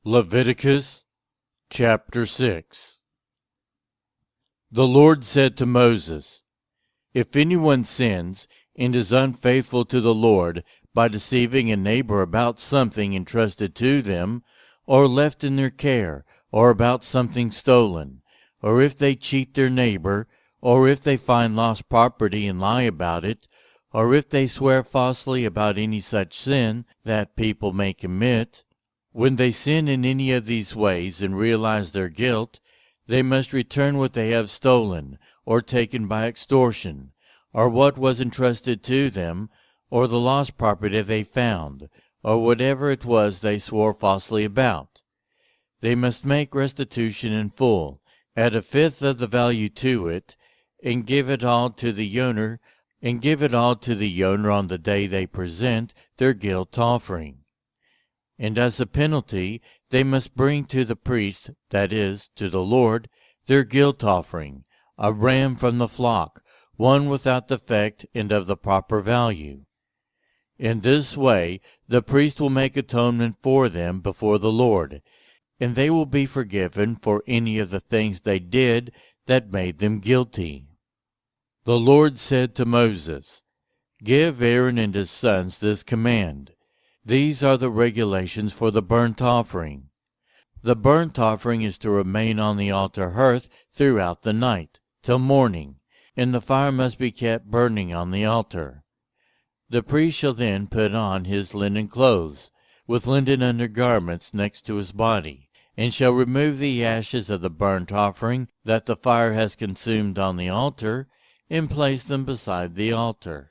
Leviticus chapter 6. The Lord said to Moses, If anyone sins and is unfaithful to the Lord by deceiving a neighbor about something entrusted to them, or left in their care, or about something stolen, or if they cheat their neighbor, or if they find lost property and lie about it, or if they swear falsely about any such sin that people may commit, when they sin in any of these ways and realize their guilt, they must return what they have stolen or taken by extortion, or what was entrusted to them, or the lost property they found, or whatever it was they swore falsely about. They must make restitution in full, add a fifth of the value to it, and give it all to the owner, on the day they present their guilt offering. And as a penalty, they must bring to the priest, that is, to the Lord, their guilt offering, a ram from the flock, one without defect and of the proper value. In this way, the priest will make atonement for them before the Lord, and they will be forgiven for any of the things they did that made them guilty. The Lord said to Moses, Give Aaron and his sons this command. These are the regulations for the burnt offering. The burnt offering is to remain on the altar hearth throughout the night, till morning, and the fire must be kept burning on the altar. The priest shall then put on his linen clothes, with linen undergarments next to his body, and shall remove the ashes of the burnt offering that the fire has consumed on the altar, and place them beside the altar.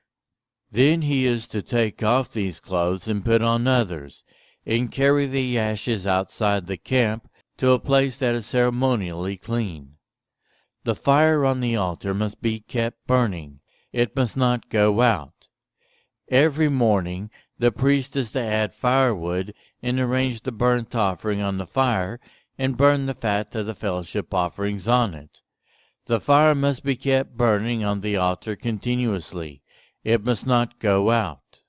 Then he is to take off these clothes and put on others, and carry the ashes outside the camp to a place that is ceremonially clean. The fire on the altar must be kept burning. It must not go out. Every morning the priest is to add firewood and arrange the burnt offering on the fire and burn the fat of the fellowship offerings on it. The fire must be kept burning on the altar continuously. It must not go out.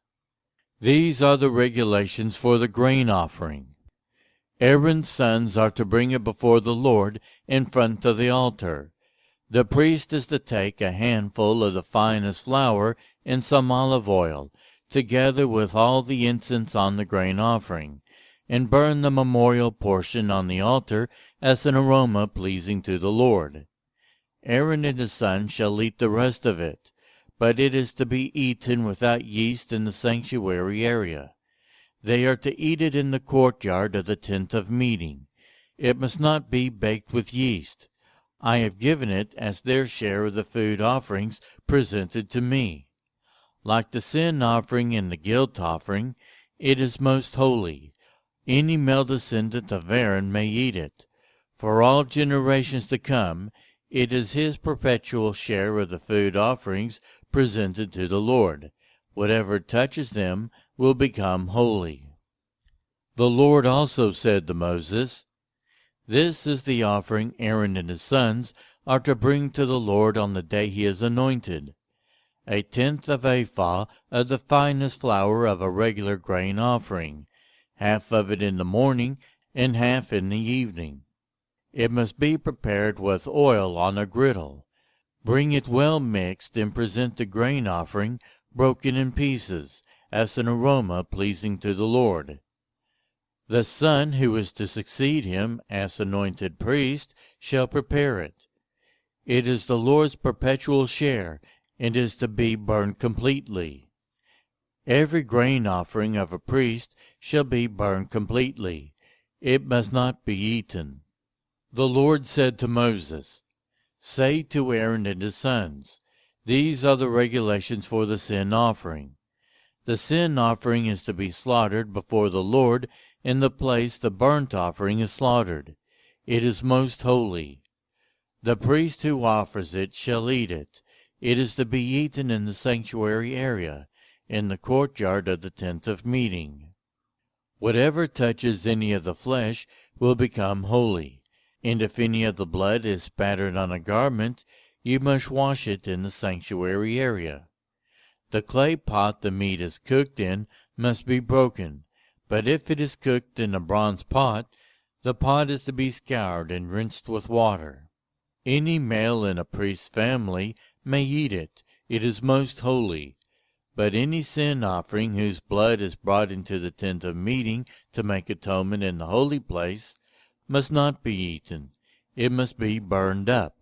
These are the regulations for the grain offering. Aaron's sons are to bring it before the Lord in front of the altar. The priest is to take a handful of the finest flour and some olive oil, together with all the incense on the grain offering, and burn the memorial portion on the altar as an aroma pleasing to the Lord. Aaron and his sons shall eat the rest of it, but it is to be eaten without yeast in the sanctuary area. They are to eat it in the courtyard of the tent of meeting. It must not be baked with yeast. I have given it as their share of the food offerings presented to me. Like the sin offering and the guilt offering, it is most holy. Any male descendant of Aaron may eat it. For all generations to come, it is his perpetual share of the food offerings presented to the Lord. Whatever touches them will become holy. The Lord also said to Moses, This is the offering Aaron and his sons are to bring to the Lord on the day he is anointed: 1/10 of an ephah of the finest flour of a regular grain offering, half of it in the morning and half in the evening. It must be prepared with oil on a griddle. Bring it well mixed, and present the grain offering broken in pieces, as an aroma pleasing to the Lord. The son who is to succeed him as anointed priest shall prepare it. It is the Lord's perpetual share, and is to be burned completely. Every grain offering of a priest shall be burned completely. It must not be eaten. The Lord said to Moses, Say to Aaron and his sons, These are the regulations for the sin offering. The sin offering is to be slaughtered before the Lord in the place the burnt offering is slaughtered. It is most holy. The priest who offers it shall eat it. It is to be eaten in the sanctuary area, in the courtyard of the tent of meeting. Whatever touches any of the flesh will become holy. And if any of the blood is spattered on a garment, you must wash it in the sanctuary area. The clay pot the meat is cooked in must be broken, but if it is cooked in a bronze pot, The pot is to be scoured and rinsed with water. Any male in a priest's family may eat it. It is most holy. But any sin offering whose blood is brought into the tent of meeting to make atonement in the holy place must not be eaten. It must be burned up.